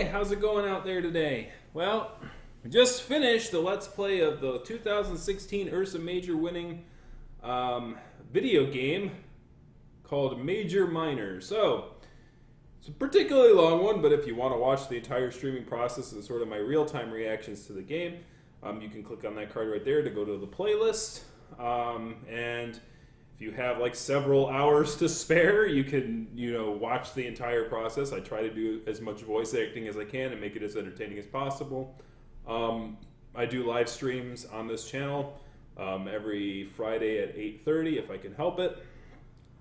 how's it going out there today? Well, we just finished the Let's Play of the 2016 Ursa Major winning video game called Major Minor. So, it's a particularly long one, but if you want to watch the entire streaming process and sort of my real-time reactions to the game, you can click on that card right there to go to the playlist. And if you have like several hours to spare, you can, watch the entire process. I try to do as much voice acting as I can and make it as entertaining as possible. I do live streams on this channel every Friday at 8:30 if I can help it.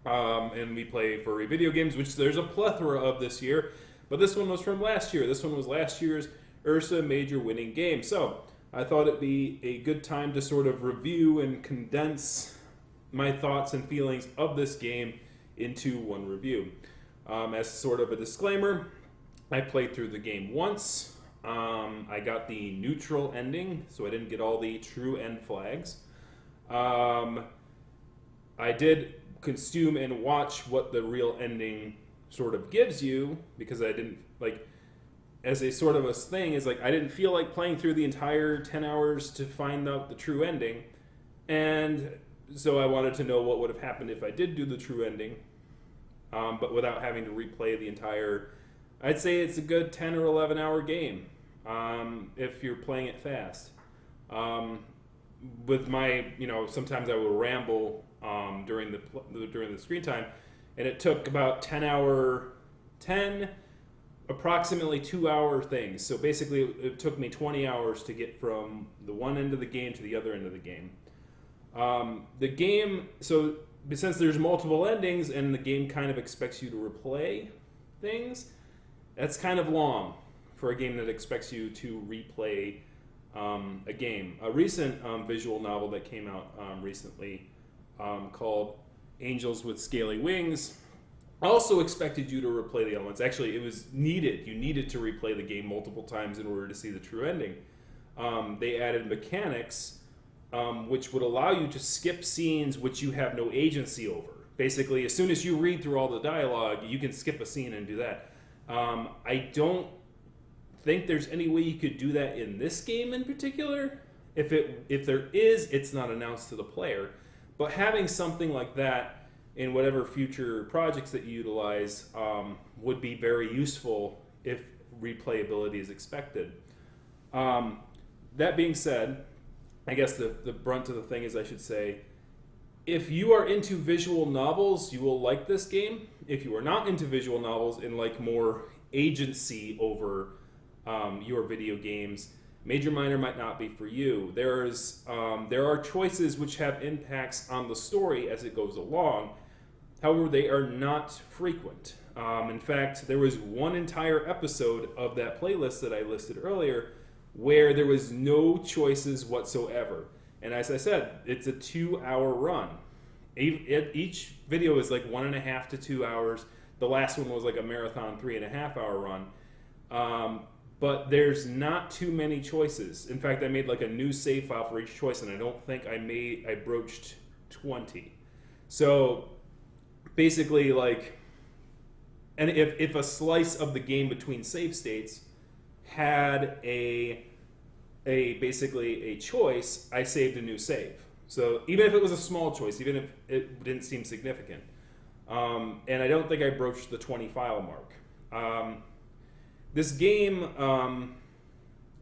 And we play furry video games, which there's a plethora of this year. But this one was from last year. This one was last year's Ursa Major winning game. So I thought it'd be a good time to sort of review and condense my thoughts and feelings of this game into one review. As sort of a disclaimer, I played through the game once. I got the neutral ending, so I didn't get all the true end flags. I did consume and watch what the real ending sort of gives you, because I didn't, as a sort of a thing, is I didn't feel like playing through the entire 10 hours to find out the true ending. And so I wanted to know what would have happened if I did do the true ending, but without having to replay the entire. I'd say it's a good 10 or 11 hour game if you're playing it fast. With my, sometimes I will ramble during the screen time, and it took about 10 approximately 2 hour things. So basically it took me 20 hours to get from the one end of the game to the other end of the game. The game, so since there's multiple endings and the game kind of expects you to replay things, that's kind of long for a game that expects you to replay a game. A recent visual novel that came out recently called Angels with Scaly Wings also expected you to replay the elements. Actually, it was needed. You needed to replay the game multiple times in order to see the true ending. They added mechanics which would allow you to skip scenes which you have no agency over. Basically, as soon as you read through all the dialogue, you can skip a scene and do that. I don't think there's any way you could do that in this game in particular. If there is, it's not announced to the player. But having something like that in whatever future projects that you utilize would be very useful if replayability is expected. That being said, I guess the brunt of the thing is, I should say, if you are into visual novels, you will like this game. If you are not into visual novels and like more agency over your video games, Major Minor might not be for you. There are choices which have impacts on the story as it goes along. However, they are not frequent. In fact, there was one entire episode of that playlist that I listed earlier where there was no choices whatsoever. And as I said, it's a 2 hour run. Each video is like 1.5 to 2 hours. The last one was like a marathon 3.5 hour run. But there's not too many choices. In fact, I made like a new save file for each choice, and I don't think I broached 20. So basically, and if a slice of the game between save states had basically a choice, I saved a new save. So even if it was a small choice, even if it didn't seem significant, and I don't think I broached the 20 file mark. This game,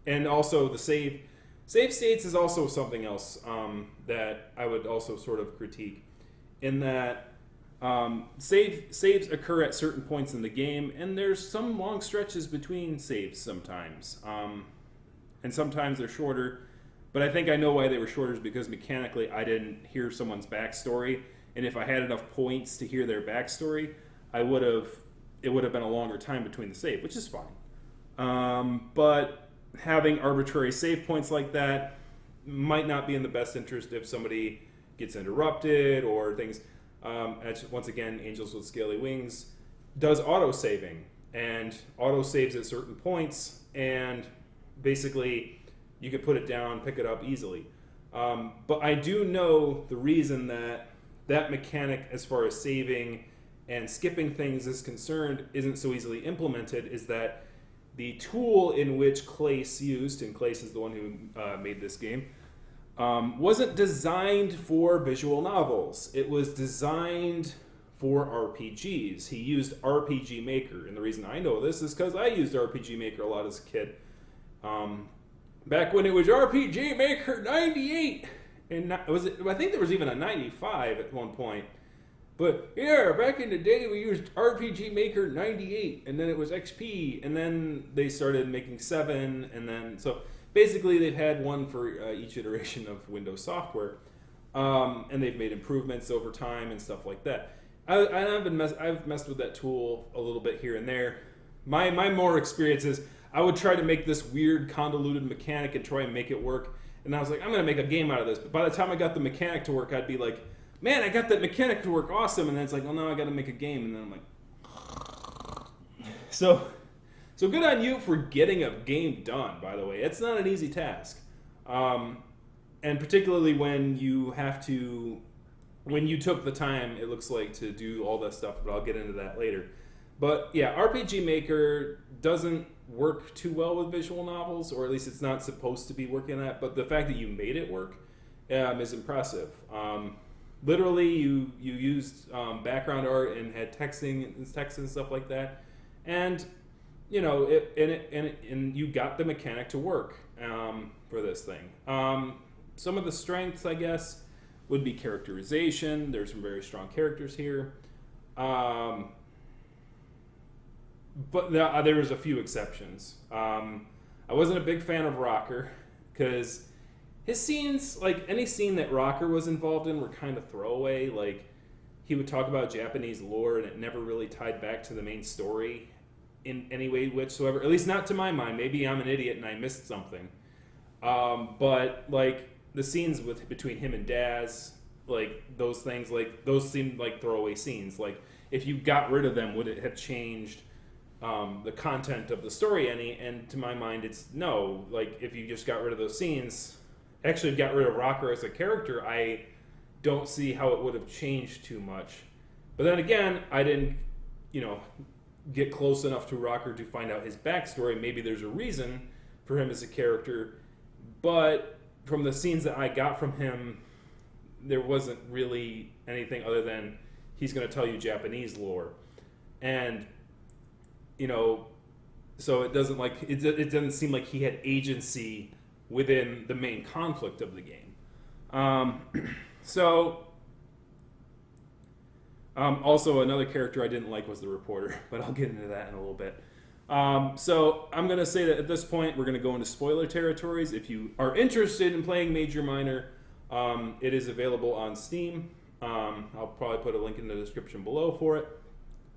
and also the save states is also something else that I would also sort of critique, in that saves occur at certain points in the game, and there's some long stretches between saves sometimes, and sometimes they're shorter. But I think I know why they were shorter, is because mechanically I didn't hear someone's backstory, and if I had enough points to hear their backstory, it would have been a longer time between the save, which is fine. But having arbitrary save points like that might not be in the best interest if somebody gets interrupted or things. Once again, Angels with Scaly Wings does auto-saving, and auto-saves at certain points, and basically you could put it down, pick it up easily. But I do know the reason that mechanic, as far as saving and skipping things is concerned, isn't so easily implemented, is that the tool in which Klace used, and Klace is the one who made this game, wasn't designed for visual novels. It was designed for RPGs. He used RPG Maker, and the reason I know this is because I used RPG Maker a lot as a kid. Back when it was RPG Maker 98, and I think there was even a 95 at one point. But yeah, back in the day we used RPG Maker 98, and then it was XP, and then they started making 7, and then so basically they've had one for each iteration of Windows software, and they've made improvements over time and stuff like that. I've messed with that tool a little bit here and there. My more experience is I would try to make this weird convoluted mechanic and try and make it work, and I was like, I'm going to make a game out of this. But by the time I got the mechanic to work, I'd be like, man, I got that mechanic to work awesome, and then it's like, well, now I got to make a game, and then I'm like, so good on you for getting a game done. By the way, it's not an easy task, and particularly when you took the time, it looks like, to do all that stuff. But I'll get into that later. But yeah, RPG Maker doesn't work too well with visual novels, or at least it's not supposed to be working at. But the fact that you made it work is impressive. Literally, you used background art and had text and stuff like that, and you know and you got the mechanic to work for this thing. Some of the strengths, I guess, would be characterization. There's some very strong characters here, but there was a few exceptions. I wasn't a big fan of Rocker because his scenes, like any scene that Rocker was involved in, were kind of throwaway. Like, he would talk about Japanese lore, and it never really tied back to the main story in any way whatsoever. At least not to my mind. Maybe I'm an idiot and I missed something. But like the scenes between him and Daz, like those things, like those seemed like throwaway scenes. Like, if you got rid of them, would it have changed the content of the story any? And to my mind, it's no. Like, if you just got rid of those scenes, actually got rid of Rocker as a character, I don't see how it would have changed too much. But then again, I didn't, get close enough to Rocker to find out his backstory. Maybe there's a reason for him as a character, but from the scenes that I got from him, there wasn't really anything other than he's going to tell you Japanese lore. And, so it doesn't seem like he had agency within the main conflict of the game. Also, another character I didn't like was the reporter, but I'll get into that in a little bit. So I'm going to say that at this point, we're going to go into spoiler territories. If you are interested in playing Major Minor, it is available on Steam. I'll probably put a link in the description below for it.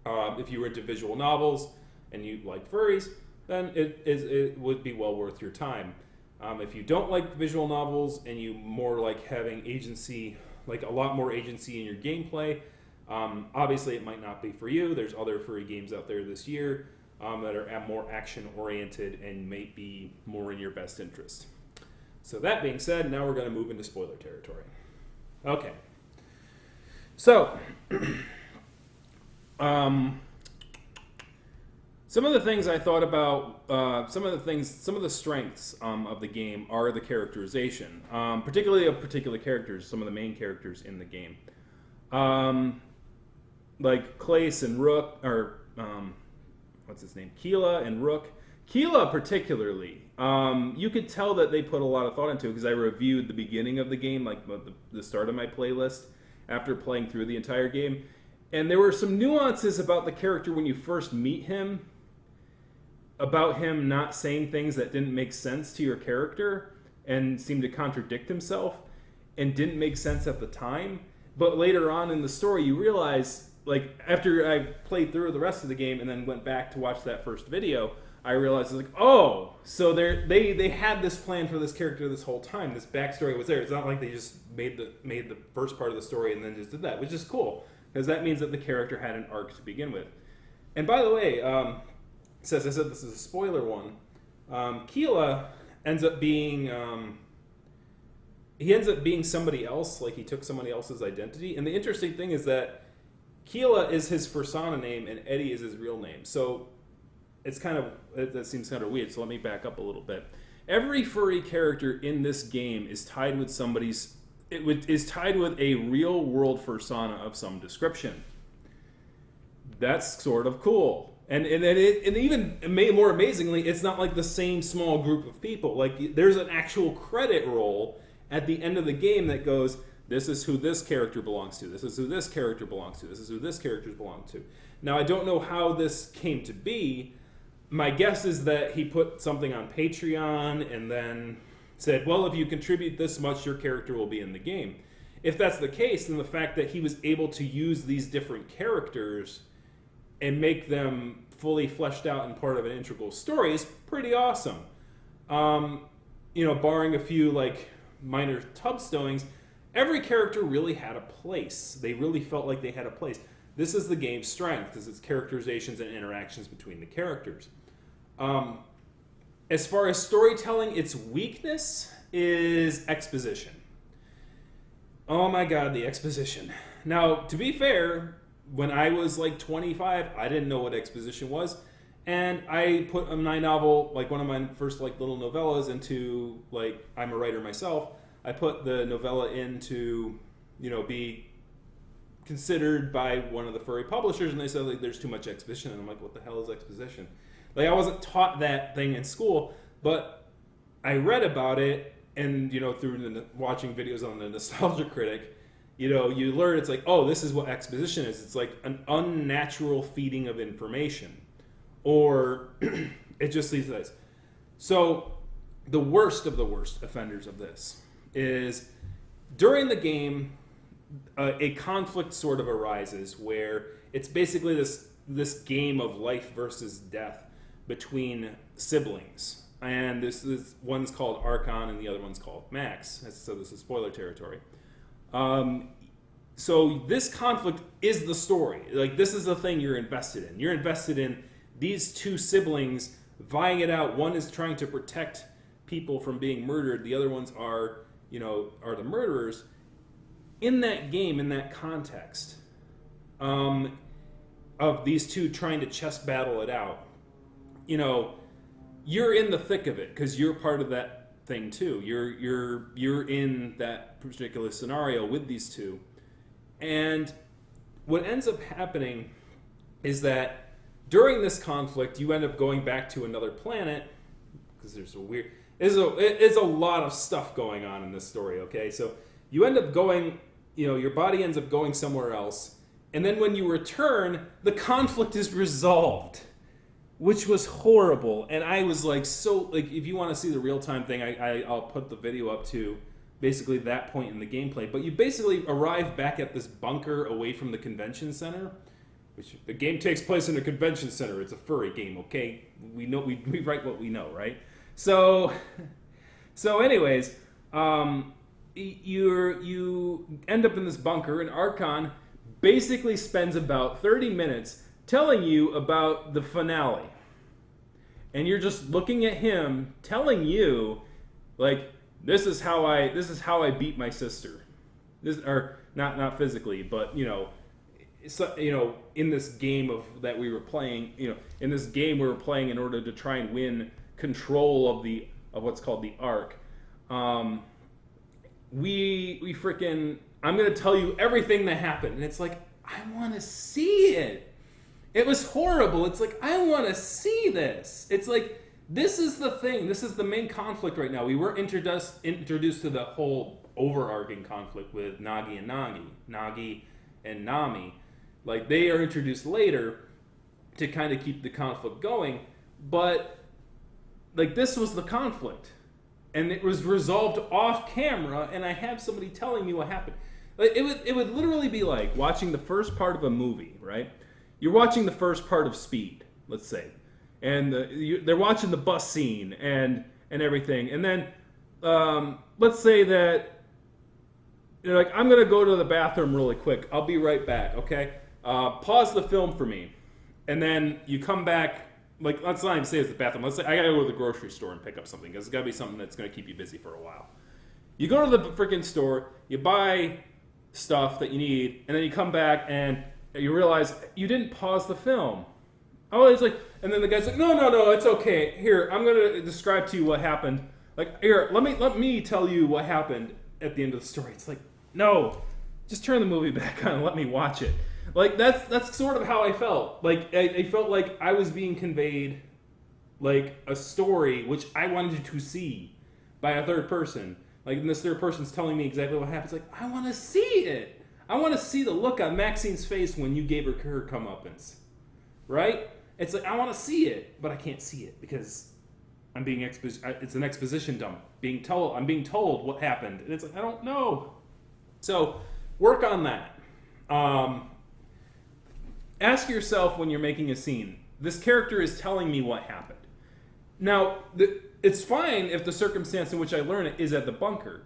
If you were into visual novels and you like furries, then it would be well worth your time. If you don't like visual novels and you more like having agency, like a lot more agency in your gameplay, obviously it might not be for you. There's other furry games out there this year that are more action-oriented and may be more in your best interest. So that being said, now we're going to move into spoiler territory. Okay. So, some of the things I thought about, some of the strengths of the game are the characterization, particularly of particular characters, some of the main characters in the game. Like Klace and Rook, or what's his name? Keela and Rook. Keela particularly, you could tell that they put a lot of thought into it because I reviewed the beginning of the game, like the start of my playlist, after playing through the entire game. And there were some nuances about the character when you first meet him, about him not saying things that didn't make sense to your character and seemed to contradict himself and didn't make sense at the time. But later on in the story, you realize, like, after I played through the rest of the game and then went back to watch that first video, I realized, like, oh, so they had this plan for this character this whole time. This backstory was there. It's not like they just made the first part of the story and then just did that, which is cool, because that means that the character had an arc to begin with. And by the way, since I said this is a spoiler one, Keela ends up being somebody else. Like, he took somebody else's identity. And the interesting thing is that Keela is his persona name and Eddie is his real name. So that seems kind of weird, so let me back up a little bit. Every furry character in this game is tied with is tied with a real world persona of some description. That's sort of cool. And even more amazingly, it's not like the same small group of people. Like, there's an actual credit roll at the end of the game that goes, this is who this character belongs to, this is who this character belongs to, this is who this character belongs to. Now, I don't know how this came to be. My guess is that he put something on Patreon and then said, well, if you contribute this much, your character will be in the game. If that's the case, then the fact that he was able to use these different characters and make them fully fleshed out and part of an integral story is pretty awesome. Barring a few like minor touchstones, every character really had a place. They really felt like they had a place. This is the game's strength, is its characterizations and interactions between the characters. As far as storytelling, its weakness is exposition. Oh my god, the exposition. Now, to be fair, when I was like 25, I didn't know what exposition was. And I put my novel, like one of my first like little novellas into, like, I'm a writer myself. I put the novella in to, be considered by one of the furry publishers, and they said, like, there's too much exposition. And I'm like, what the hell is exposition? Like, I wasn't taught that thing in school, but I read about it, and, through watching videos on the Nostalgia Critic, you learn it's like, oh, this is what exposition is. It's like an unnatural feeding of information. Or it just leads to this. So the worst of the worst offenders of this is during the game, a conflict sort of arises where it's basically this game of life versus death between siblings. And this one's called Archon and the other one's called Max. So this is spoiler territory. So this conflict is the story. Like, this is the thing you're invested in. You're invested in these two siblings vying it out. One is trying to protect people from being murdered. The other ones are the murderers. In that game, in that context, of these two trying to chess battle it out, you're in the thick of it because you're part of that thing too. You're in that particular scenario with these two. And what ends up happening is that during this conflict, you end up going back to another planet because there's a lot of stuff going on in this story, okay? So you end up going, your body ends up going somewhere else, and then when you return, the conflict is resolved, which was horrible. And I was like, if you want to see the real-time thing, I'll put the video up to basically that point in the gameplay. But you basically arrive back at this bunker away from the convention center, which the game takes place in a convention center. It's a furry game, okay? We know we write what we know, right? So anyways, you end up in this bunker, and Archon basically spends about 30 minutes telling you about the finale. And you're just looking at him telling you, like, this is how I beat my sister. Or not physically, but in this game that we were playing, in this game we were playing in order to try and win control of what's called the Ark. We freaking, I'm gonna tell you everything that happened, and it's like, I want to see it. It was horrible. It's like, I want to see this. It's like, this is the thing. This is the main conflict right now. We were introduced to the whole overarching conflict with Nagi and Nami. Like, they are introduced later to kind of keep the conflict going, but like, this was the conflict, and it was resolved off camera, and I have somebody telling me what happened. Like, it would literally be like watching the first part of a movie, right? You're watching the first part of Speed, let's say, and they're watching the bus scene and everything, and then let's say that you're like, I'm gonna go to the bathroom really quick. I'll be right back, okay? Pause the film for me, and then you come back. Like, let's not even say it's the bathroom. Let's say I gotta go to the grocery store and pick up something, because it's gotta be something that's gonna keep you busy for a while. You go to the freaking store, you buy stuff that you need, and then you come back and you realize you didn't pause the film. Oh, it's like, and then the guy's like, no, it's okay. Here, I'm gonna describe to you what happened. Like, here, let me tell you what happened at the end of the story. It's like, no, just turn the movie back on and let me watch it. Like, that's sort of how I felt. Like, I felt like I was being conveyed, like, a story which I wanted to see by a third person. Like, and this third person's telling me exactly what happens. Like, I want to see it. I want to see the look on Maxine's face when you gave her comeuppance. Right? It's like, I want to see it, but I can't see it because I'm being it's an exposition dump. I'm being told what happened. And it's like, I don't know. So, work on that. Ask yourself when you're making a scene, this character is telling me what happened. Now, it's fine if the circumstance in which I learn it is at the bunker,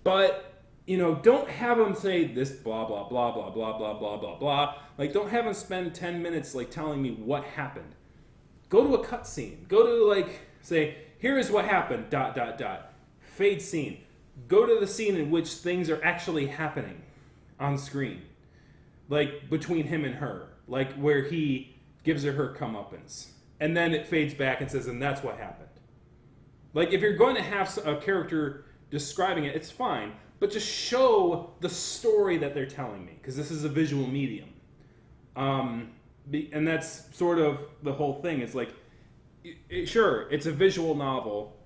but, don't have them say this blah, blah, blah, blah, blah, blah, blah, blah, blah. Like, don't have them spend 10 minutes, like, telling me what happened. Go to a cut scene. Go to, like, say, here is what happened, ... Fade scene. Go to the scene in which things are actually happening on screen. Like, between him and her. Like, where he gives her comeuppance. And then it fades back and says, and that's what happened. Like, if you're going to have a character describing it, it's fine. But just show the story that they're telling me. Because this is a visual medium. And that's sort of the whole thing. It's like, sure, it's a visual novel.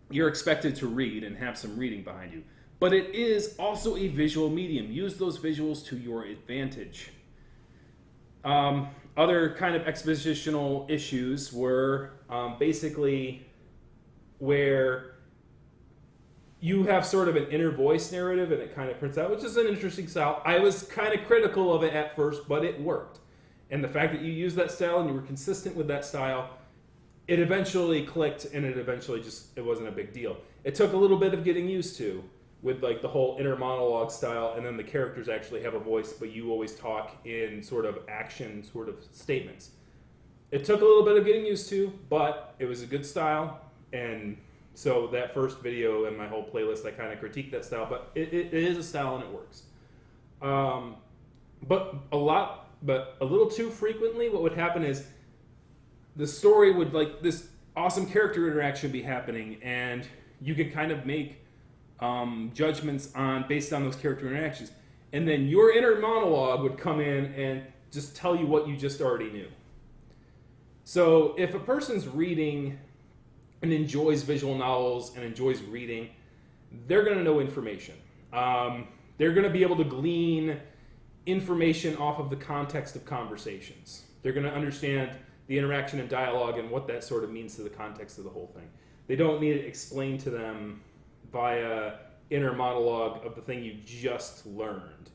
You're expected to read and have some reading behind you. But it is also a visual medium. Use those visuals to your advantage. Other kind of expositional issues were basically where you have sort of an inner voice narrative and it kind of prints out, which is an interesting style. I was kind of critical of it at first, but it worked. And the fact that you used that style and you were consistent with that style, it eventually clicked and it wasn't a big deal. It took a little bit of getting used to with like the whole inner monologue style, and then the characters actually have a voice, but you always talk in sort of action sort of statements. It took a little bit of getting used to, but it was a good style, and so that first video and my whole playlist, I kind of critiqued that style, but it is a style and it works. But a little too frequently, what would happen is the story would, like, this awesome character interaction be happening, and you could kind of make judgments based on those character interactions. And then your inner monologue would come in and just tell you what you just already knew. So if a person's reading and enjoys visual novels and enjoys reading, they're going to know information. They're going to be able to glean information off of the context of conversations. They're going to understand the interaction and dialogue and what that sort of means to the context of the whole thing. They don't need it explained to them via inner monologue of the thing you just learned.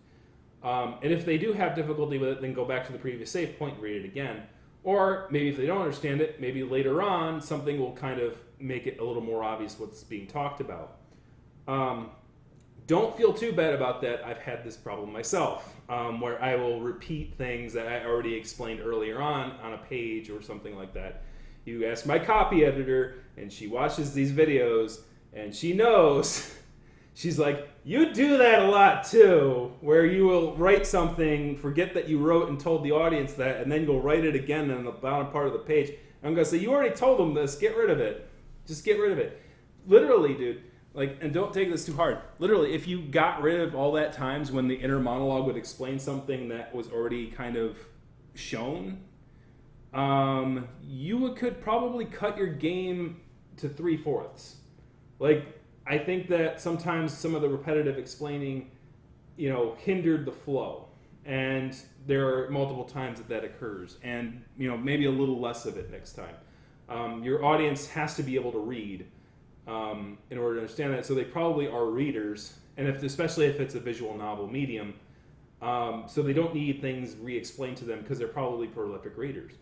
And if they do have difficulty with it, then go back to the previous save point and read it again. Or maybe if they don't understand it, maybe later on something will kind of make it a little more obvious what's being talked about. Don't feel too bad about that. I've had this problem myself, where I will repeat things that I already explained earlier on a page or something like that. You ask my copy editor, and she watches these videos, and she knows, she's like, you do that a lot too, where you will write something, forget that you wrote and told the audience that, and then you'll write it again in the bottom part of the page. I'm going to say, you already told them this, get rid of it. Just get rid of it. Literally, dude, like, and don't take this too hard. Literally, if you got rid of all that times when the inner monologue would explain something that was already kind of shown, you could probably cut your game to 3/4. Like, I think that sometimes some of the repetitive explaining, hindered the flow. And there are multiple times that occurs. And, maybe a little less of it next time. Your audience has to be able to read in order to understand that. So they probably are readers. And especially if it's a visual novel medium. So they don't need things re-explained to them because they're probably prolific readers.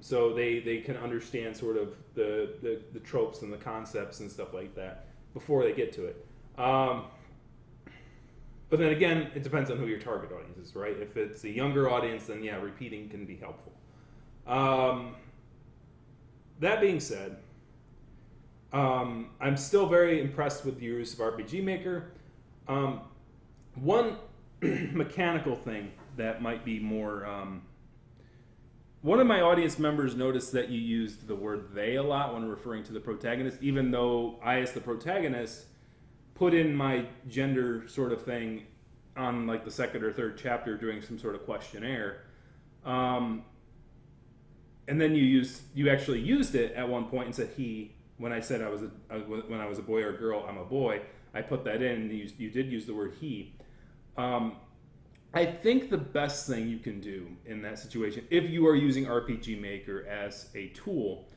So they can understand sort of the tropes and the concepts and stuff like that before they get to it. But then again, it depends on who your target audience is, right? If it's a younger audience, then yeah, repeating can be helpful. That being said, I'm still very impressed with the use of RPG Maker. One mechanical thing that might be more one of my audience members noticed that you used the word they a lot when referring to the protagonist, even though I, as the protagonist, put in my gender sort of thing on like the second or third chapter doing some sort of questionnaire. And then you actually used it at one point and said he, when I said when I was a boy or a girl, I'm a boy, I put that in and you did use the word he. I think the best thing you can do in that situation, if you are using RPG Maker as a tool,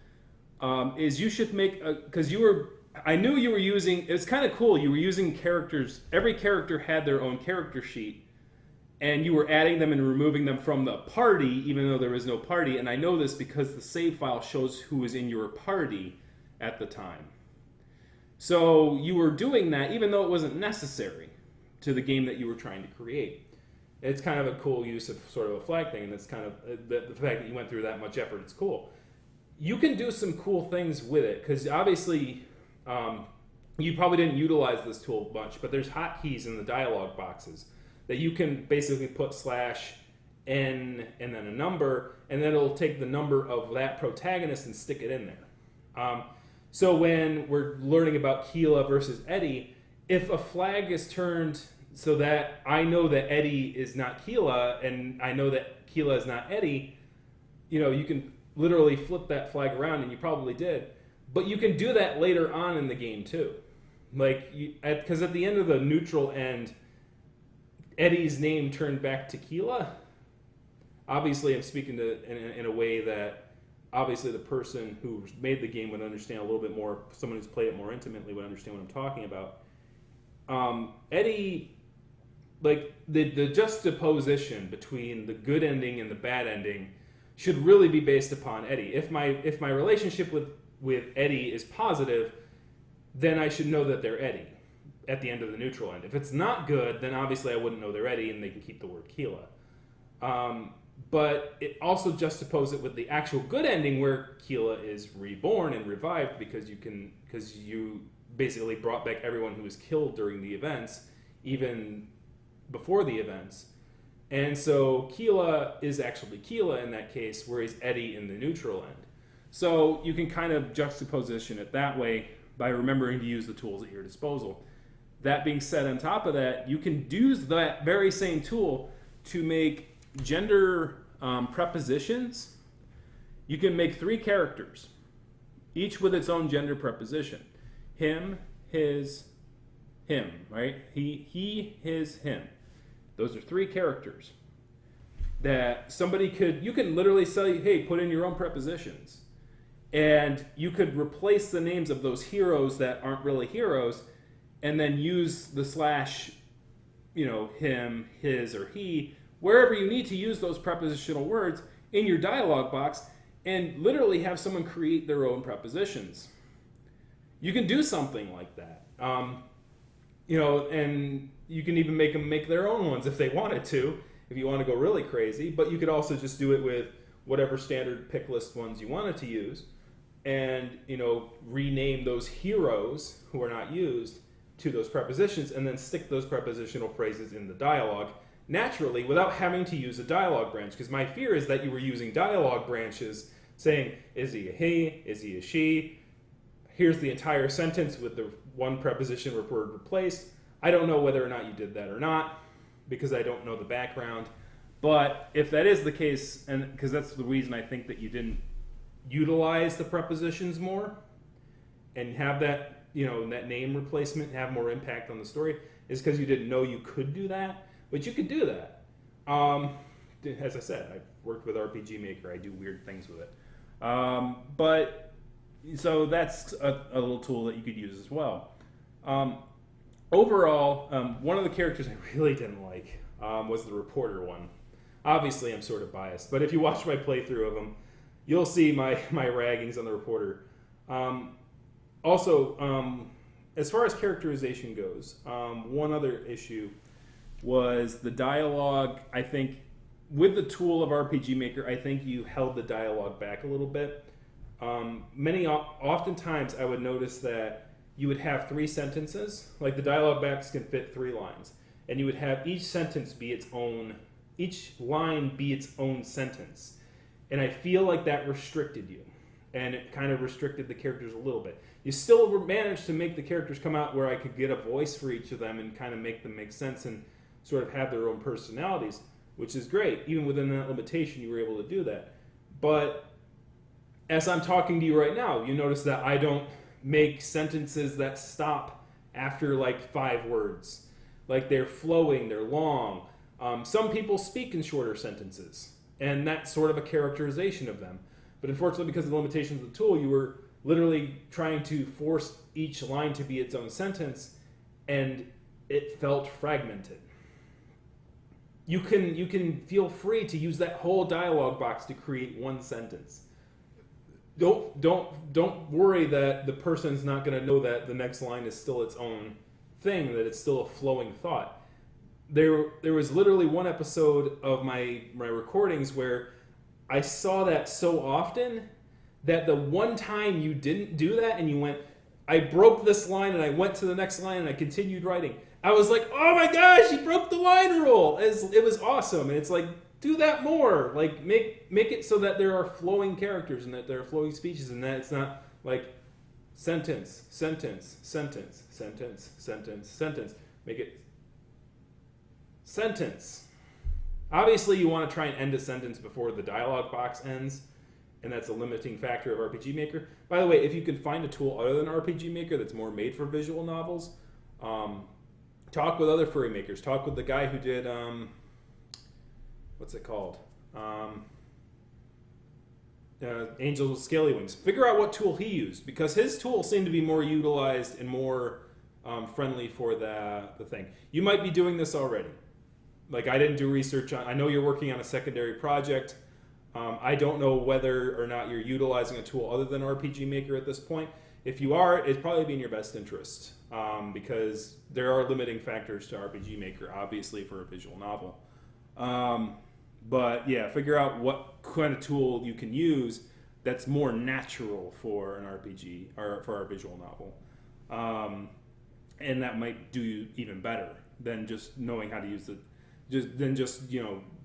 is you should make, because I knew you were using, it's kind of cool, you were using characters, every character had their own character sheet, and you were adding them and removing them from the party, even though there was no party, and I know this because the save file shows who was in your party at the time. So you were doing that even though it wasn't necessary to the game that you were trying to create. It's kind of a cool use of sort of a flag thing, and it's kind of the fact that you went through that much effort. It's cool. You can do some cool things with it because obviously you probably didn't utilize this tool much, but there's hotkeys in the dialog boxes that you can basically put /n and then a number, and then it'll take the number of that protagonist and stick it in there. So when we're learning about Keela versus Eddie, if a flag is turned so that I know that Eddie is not Keela, and I know that Keela is not Eddie, you can literally flip that flag around, and you probably did. But you can do that later on in the game, too. Because at the end of the neutral end, Eddie's name turned back to Keela. Obviously, I'm speaking in a way that obviously the person who made the game would understand a little bit more. Someone who's played it more intimately would understand what I'm talking about. Eddie, like the juxtaposition between the good ending and the bad ending should really be based upon Eddie. If my relationship with Eddie is positive, then I should know that they're Eddie at the end of the neutral end. If it's not good, then obviously I wouldn't know they're Eddie, and they can keep the word Keela. But it also juxtaposes it with the actual good ending where Keela is reborn and revived because you basically brought back everyone who was killed during the events, even before the events. And so Keela is actually Keela in that case, whereas Eddie in the neutral end. So you can kind of juxtaposition it that way by remembering to use the tools at your disposal. That being said, on top of that, you can use that very same tool to make gender prepositions. You can make 3 characters, each with its own gender preposition. Him, his, him, right? He, his, him. Those are 3 characters that you can literally say, hey, put in your own prepositions. And you could replace the names of those heroes that aren't really heroes and then use the / him, his, or he, wherever you need to use those prepositional words in your dialog box, and literally have someone create their own prepositions. You can do something like that. And you can even make them make their own ones if they wanted to, if you want to go really crazy. But you could also just do it with whatever standard pick list ones you wanted to use, and rename those heroes who are not used to those prepositions, and then stick those prepositional phrases in the dialogue naturally without having to use a dialogue branch. Because my fear is that you were using dialogue branches saying, is he a he, is he a she, here's the entire sentence with the one preposition or word replaced. I don't know whether or not you did that or not, because I don't know the background. But if that is the case, and because that's the reason I think that you didn't utilize the prepositions more and have that that name replacement have more impact on the story, is because you didn't know you could do that. But you could do that. As I said, I've worked with RPG Maker. I do weird things with it. But so that's a little tool that you could use as well. Overall, one of the characters I really didn't like was the reporter one. Obviously, I'm sort of biased, but if you watch my playthrough of them, you'll see my raggings on the reporter. Also, as far as characterization goes, one other issue was the dialogue. I think with the tool of RPG Maker, I think you held the dialogue back a little bit. Oftentimes I would notice that you would have 3 sentences, like the dialogue box can fit 3 lines, and you would have each sentence be its own, each line be its own sentence. And I feel like that restricted you. And it kind of restricted the characters a little bit. You still managed to make the characters come out where I could get a voice for each of them and kind of make them make sense and sort of have their own personalities, which is great. Even within that limitation, you were able to do that. But as I'm talking to you right now, you notice that I don't make sentences that stop after like 5 words. Like they're flowing, they're long. Some people speak in shorter sentences, and that's sort of a characterization of them. But unfortunately, because of the limitations of the tool, you were literally trying to force each line to be its own sentence, and it felt fragmented. You can feel free to use that whole dialogue box to create one sentence. Don't worry that the person's not going to know that the next line is still its own thing, that it's still a flowing thought. There was literally one episode of my recordings where I saw that so often that the one time you didn't do that and you went, I broke this line and I went to the next line and I continued writing, I was like, oh my gosh, you broke the line rule. It was awesome. And it's like, do that more. Like, make it so that there are flowing characters and that there are flowing speeches and that it's not like sentence, sentence, sentence, sentence, sentence, sentence. Make it sentence. Obviously, you want to try and end a sentence before the dialogue box ends, and that's a limiting factor of RPG Maker. By the way, if you can find a tool other than RPG Maker that's more made for visual novels, talk with other furry makers. Talk with the guy who did, what's it called? Angels with Scaly Wings. Figure out what tool he used, because his tool seemed to be more utilized and more friendly for the thing. You might be doing this already. Like, I didn't do research on, I know you're working on a secondary project. I don't know whether or not you're utilizing a tool other than RPG Maker at this point. If you are, it'd probably be in your best interest, because there are limiting factors to RPG Maker, obviously, for a visual novel. But yeah, figure out what kind of tool you can use that's more natural for an RPG or for our visual novel. And that might do you even better than just knowing how to use it. Just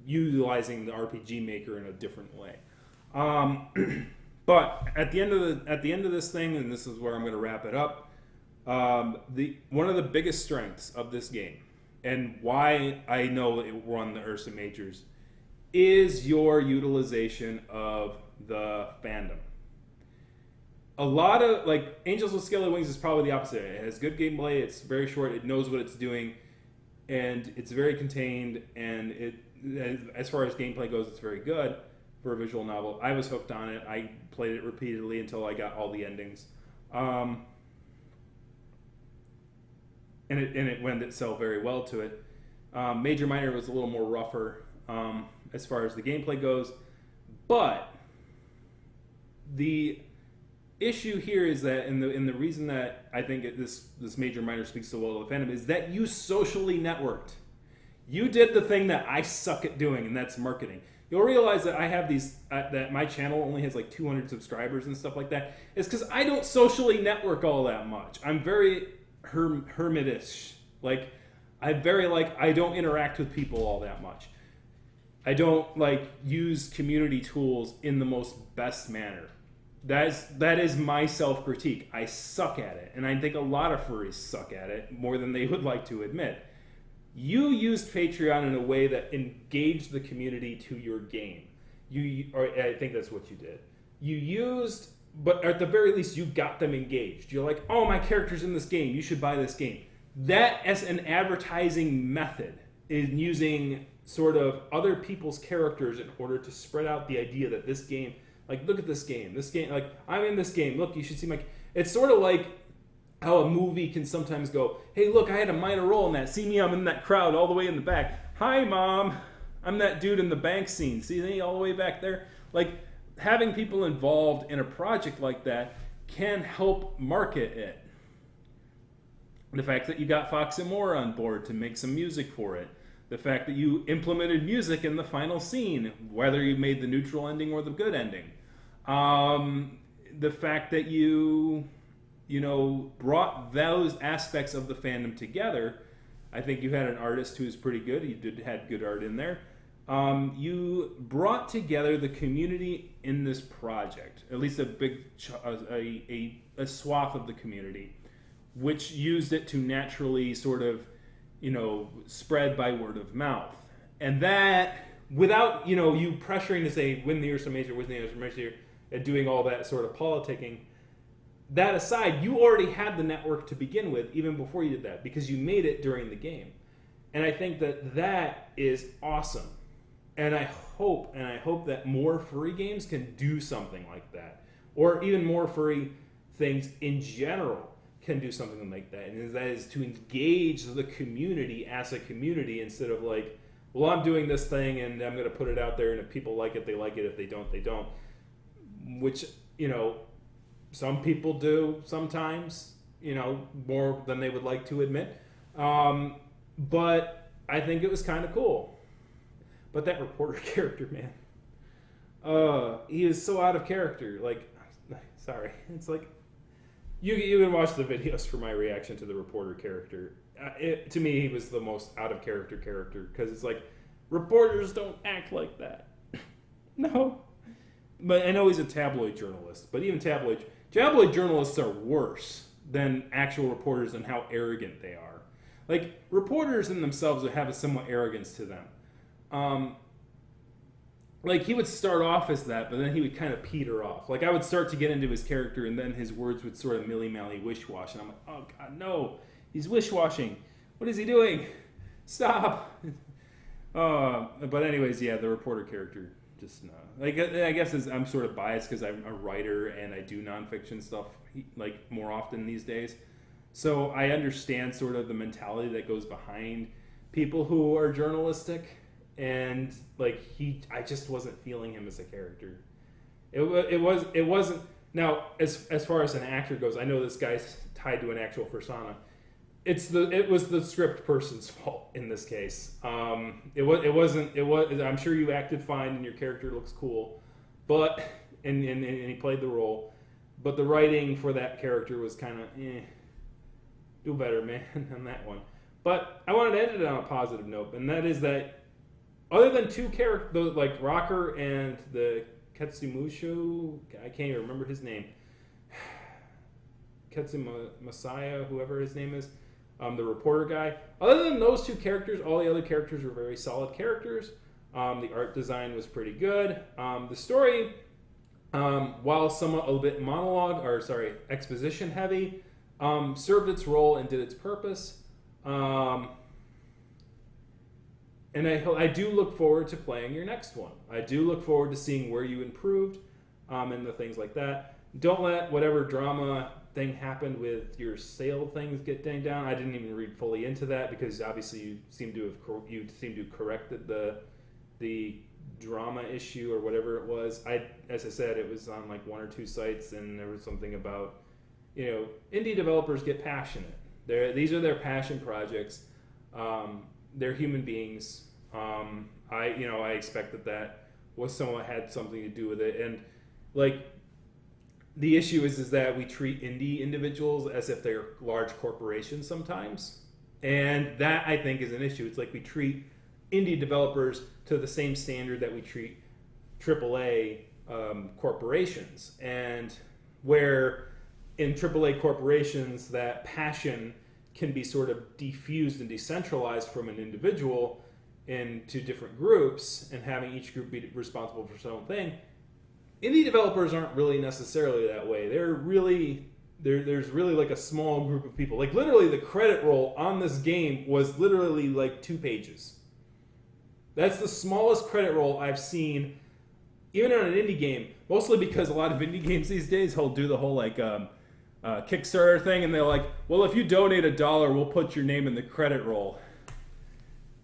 utilizing the RPG Maker in a different way. But at the end of this thing, and this is where I'm going to wrap it up, one of the biggest strengths of this game, and why I know it won the Ursa Majors, is your utilization of the fandom. A lot of, like, Angels with Scaly Wings is probably the opposite. It has good gameplay, it's very short, it knows what it's doing, and it's very contained, and as far as gameplay goes, it's very good for a visual novel. I was hooked on it. I played it repeatedly until I got all the endings. And it lent itself very well to it. Major Minor was a little more rougher as far as the gameplay goes, but the issue here is that, and the reason that I think this Major Minor speaks so well to the fandom, is that you socially networked. You did the thing that I suck at doing, and that's marketing. You'll realize that I have these, that my channel only has like 200 subscribers and stuff like that. It's because I don't socially network all that much. I'm very hermitish. Like, I don't interact with people all that much. I don't use community tools in the most best manner. That is my self-critique. I suck at it, and I think a lot of furries suck at it more than they would like to admit. You used Patreon in a way that engaged the community to your game. Or I think that's what you did. You used, but at the very least, you got them engaged. You're like, oh, my character's in this game. You should buy this game. That, as an advertising method, is using sort of other people's characters in order to spread out the idea that this game, look at this game. This game, I'm in this game. Look, you should see my... It's sort of like how a movie can sometimes go, hey, look, I had a minor role in that. See me, I'm in that crowd all the way in the back. Hi, Mom. I'm that dude in the bank scene. See me all the way back there? Having people involved in a project like that can help market it. The fact that you got Fox and Moore on board to make some music for it. The fact that you implemented music in the final scene, whether you made the neutral ending or the good ending. The fact that you brought those aspects of the fandom together. I think you had an artist who's pretty good. Had good art in there. you brought together the community in this project, at least a big a swath of the community, which used it to naturally sort of, spread by word of mouth. And that, without, you pressuring to say, win the Ursa Major, win the Ursa Major, and doing all that sort of politicking, that aside, you already had the network to begin with, even before you did that, because you made it during the game. And I think that is awesome. And I hope that more furry games can do something like that. Or even more furry things in general can do something like that. And that is to engage the community as a community instead of like, well, I'm doing this thing and I'm going to put it out there, and if people like it, they like it. If they don't, they don't. Which, some people do sometimes, more than they would like to admit. But I think it was kind of cool. But that reporter character, man, he is so out of character. Like, sorry, it's like you can watch the videos for my reaction to the reporter character. To me, he was the most out of character because it's like reporters don't act like that. No, but I know he's a tabloid journalist. But even tabloid journalists are worse than actual reporters and how arrogant they are. Like, reporters in themselves have a somewhat arrogance to them. Like, he would start off as that, but then he would kind of peter off. Like, I would start to get into his character, and then his words would sort of milly-mally wish-wash. And I'm like, oh, God, no. He's wish-washing. What is he doing? Stop. But anyways, yeah, the reporter character, just no. Like, I guess I'm sort of biased because I'm a writer, and I do nonfiction stuff, like, more often these days. So I understand sort of the mentality that goes behind people who are journalistic, and like I just wasn't feeling him as a character. It wasn't. Now, as far as an actor goes, I know this guy's tied to an actual persona. It was the script person's fault in this case. It wasn't. I'm sure you acted fine and your character looks cool, but and he played the role, but the writing for that character was kind of do better, man, on that one. But I wanted to end it on a positive note, and that is that other than two characters, like Rocker and the Ketsumushu, I can't even remember his name, Messiah, whoever his name is, the reporter guy. Other than those two characters, all the other characters were very solid characters. The art design was pretty good. The story, while somewhat a little bit exposition heavy, served its role and did its purpose. And I do look forward to playing your next one. I do look forward to seeing where you improved, and the things like that. Don't let whatever drama thing happened with your sale things get dinged down. I didn't even read fully into that because obviously you seem to have corrected the drama issue or whatever it was. As I said, it was on like one or two sites, and there was something about, indie developers get passionate. These are their passion projects. They're human beings. I expect that was somewhat had something to do with it. And like, the issue is that we treat indie individuals as if they're large corporations sometimes. And that, I think, is an issue. It's like we treat indie developers to the same standard that we treat AAA corporations. And where in AAA corporations, that passion can be sort of diffused and decentralized from an individual into different groups, and having each group be responsible for its own thing. Indie developers aren't really necessarily that way. There's really like a small group of people. Like, literally, the credit roll on this game was literally like 2 pages. That's the smallest credit roll I've seen, even on an indie game. Mostly because a lot of indie games these days will do the whole like Kickstarter thing, and they're like, well, if you donate $1, we'll put your name in the credit roll.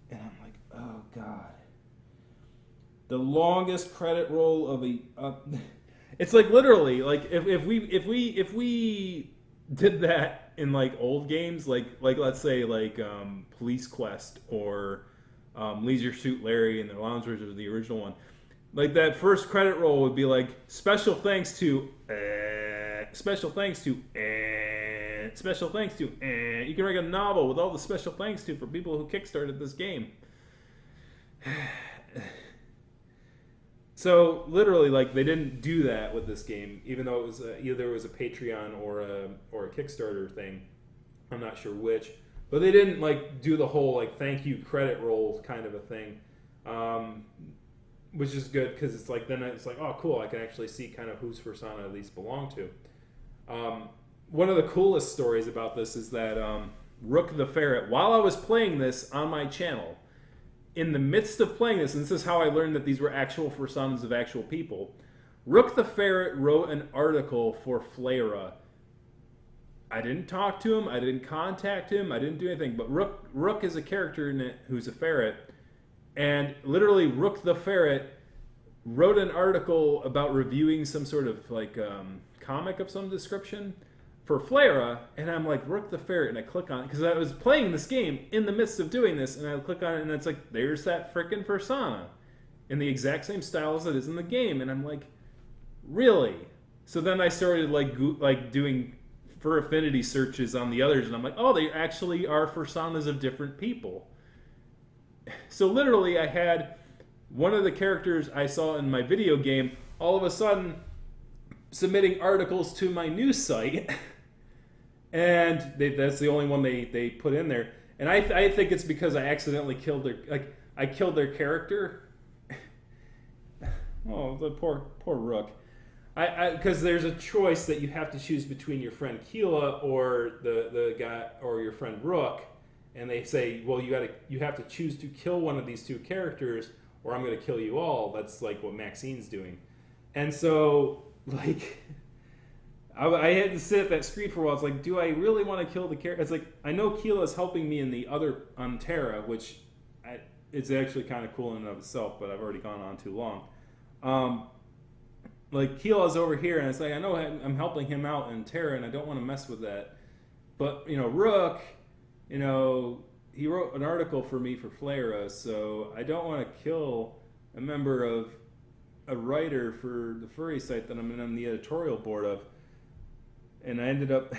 And I'm like, oh God. The longest credit roll of it's like literally like if we did that in like old games, like let's say like Police Quest or Leisure Suit Larry and the Lounge Wizards, the original one, like that first credit roll would be like special thanks to you can write a novel with all the special thanks to for people who kickstarted this game. So literally, like, they didn't do that with this game, even though it was either it was a Patreon or a Kickstarter thing. I'm not sure which, but they didn't like do the whole like thank you credit roll kind of a thing, which is good because it's like then it's like, oh cool, I can actually see kind of whose persona at least belong to. One of the coolest stories about this is that Rook the Ferret, while I was playing this on my channel, in the midst of playing this, and this is how I learned that these were actual personas of actual people, Rook the Ferret wrote an article for Flayra. I didn't talk to him, I didn't contact him, I didn't do anything, but Rook is a character in it who's a ferret, and literally Rook the Ferret wrote an article about reviewing some sort of like comic of some description for Flayra, and I'm like, Rook the Ferret, and I click on it, because I was playing this game in the midst of doing this, and I click on it, and it's like, there's that frickin' persona, in the exact same style as it is in the game, and I'm like, really? So then I started like doing for affinity searches on the others, and I'm like, oh, they actually are personas of different people. So literally, I had one of the characters I saw in my video game all of a sudden submitting articles to my news site, and that's the only one they put in there. And I think it's because I accidentally killed their character. Oh, the poor Rook. Because there's a choice that you have to choose between your friend Keela or the guy or your friend Rook, and they say, well, you have to choose to kill one of these two characters, or I'm going to kill you all. That's like what Maxine's doing, and so like I had to sit at that screen for a while. It's like, do I really want to kill the character? It's like I know Keela's helping me in the other on Terra, which it's actually kind of cool in and of itself, but I've already gone on too long. Like, Keela's over here, and it's like, I know I'm helping him out in Terra, and I don't want to mess with that. But, Rook, he wrote an article for me for Flayra, so I don't want to kill a member of a writer for the Furry site that I'm on the editorial board of. And I ended up,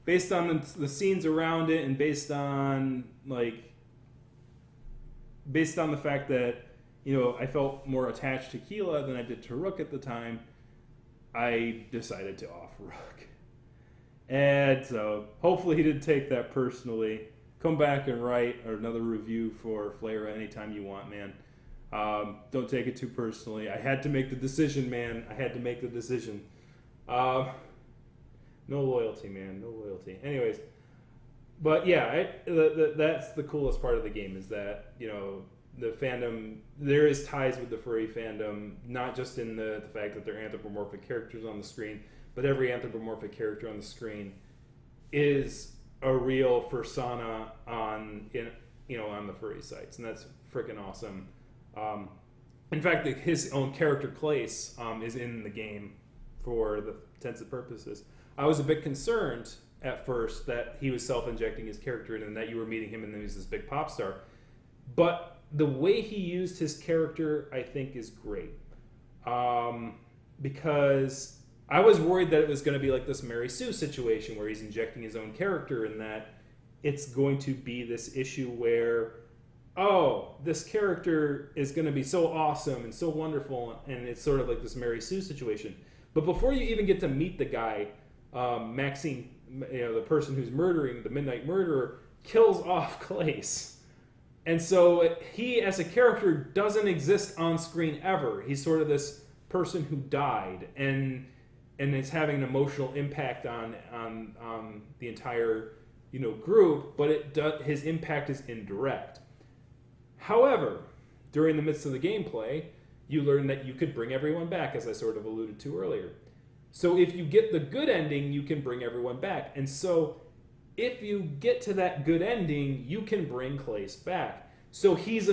based on the scenes around it, and based on the fact that I felt more attached to Keela than I did to Rook at the time, I decided to off Rook. And so hopefully he didn't take that personally. Come back and write another review for Flayra anytime you want, man. Don't take it too personally. I had to make the decision, man. I had to make the decision. No loyalty, man. No loyalty. Anyways, but yeah, that's the coolest part of the game is that, the fandom, there is ties with the furry fandom, not just in the fact that they're anthropomorphic characters on the screen, but every anthropomorphic character on the screen is a real persona on the furry sites, and that's freaking awesome. In fact, his own character Klace is in the game for the intents and purposes. I was a bit concerned at first that he was self-injecting his character and that you were meeting him and then he was this big pop star, but the way he used his character, I think, is great. Because I was worried that it was going to be like this Mary Sue situation where he's injecting his own character and that it's going to be this issue where, oh, this character is going to be so awesome and so wonderful, and it's sort of like this Mary Sue situation. But before you even get to meet the guy, Maxine, the person who's murdering, the Midnight Murderer, kills off Klace. And so he, as a character, doesn't exist on screen ever. He's sort of this person who died, and it's having an emotional impact on the entire group. But his impact is indirect. However, during the midst of the gameplay, you learn that you could bring everyone back, as I sort of alluded to earlier. So if you get the good ending, you can bring everyone back, and so if you get to that good ending, you can bring Klace back. So his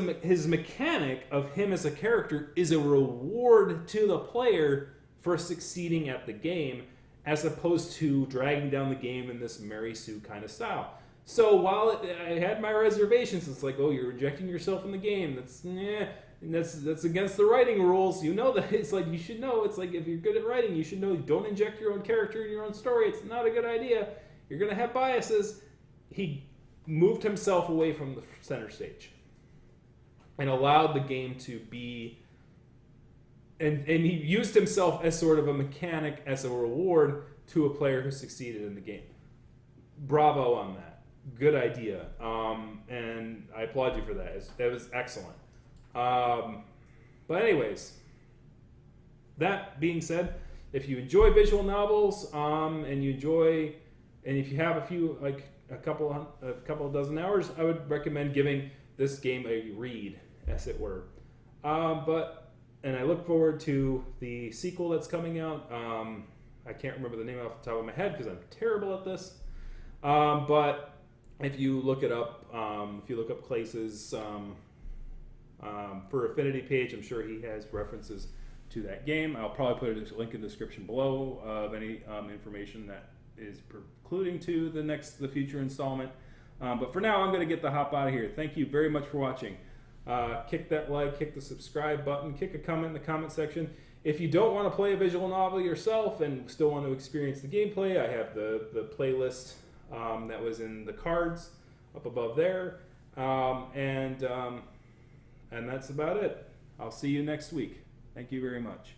mechanic of him as a character is a reward to the player for succeeding at the game, as opposed to dragging down the game in this Mary Sue kind of style. So while I had my reservations, it's like, oh, you're injecting yourself in the game. That's against the writing rules. You know that. It's like, you should know. It's like, if you're good at writing, you should know, don't inject your own character in your own story. It's not a good idea. You're going to have biases. He moved himself away from the center stage and allowed the game to be and he used himself as sort of a mechanic as a reward to a player who succeeded in the game. Bravo on that. Good idea. And I applaud you for that. That was excellent. But anyways, that being said, if you enjoy visual novels, and if you have a couple of dozen hours, I would recommend giving this game a read, as it were. And I look forward to the sequel that's coming out. I can't remember the name off the top of my head because I'm terrible at this. But if you look it up, if you look up Klace's for Affinity page, I'm sure he has references to that game. I'll probably put a link in the description below of any information that is precluding to the future installment. But for now, I'm going to get the hop out of here. Thank you very much for watching. Kick that like, kick the subscribe button, kick a comment in the comment section. If you don't want to play a visual novel yourself and still want to experience the gameplay, I have the playlist that was in the cards up above there. And that's about it. I'll see you next week. Thank you very much.